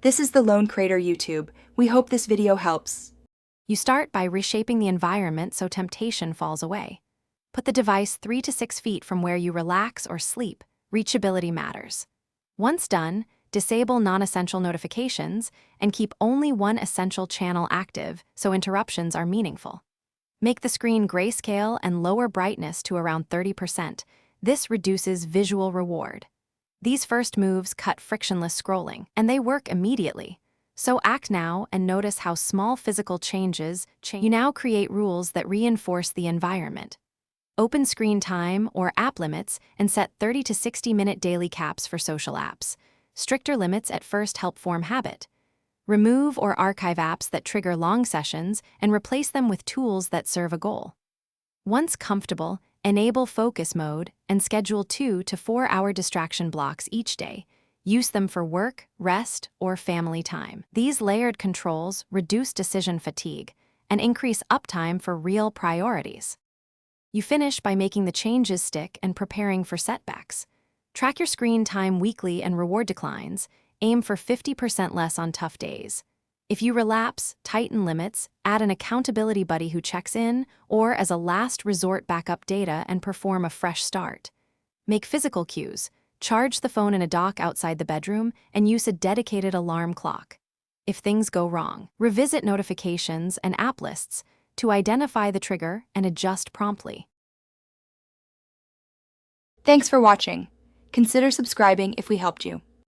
This is the Lone Crater YouTube. We hope this video helps. You start by reshaping the environment so temptation falls away. Put the device 3 to 6 feet from where you relax or sleep. Reachability matters. Once done, disable non-essential notifications and keep only one essential channel active so interruptions are meaningful. Make the screen grayscale and lower brightness to around 30%. This reduces visual reward. These first moves cut frictionless scrolling, and they work immediately. So act now and notice how small physical changes You now create rules that reinforce the environment. Open screen time or app limits and set 30 to 60-minute daily caps for social apps. Stricter limits at first help form habit. Remove or archive apps that trigger long sessions and replace them with tools that serve a goal. Once comfortable, enable focus mode and schedule 2 to 4 hour distraction blocks each day. Use them for work, rest, or family time. These layered controls reduce decision fatigue and increase uptime for real priorities. You finish by making the changes stick and preparing for setbacks. Track your screen time weekly and reward declines. Aim for 50% less on tough days. If you relapse, tighten limits, add an accountability buddy who checks in, or as a last resort backup data and perform a fresh start. Make physical cues. Charge the phone in a dock outside the bedroom and use a dedicated alarm clock. If things go wrong, revisit notifications and app lists to identify the trigger and adjust promptly. Thanks for watching. Consider subscribing if we helped you.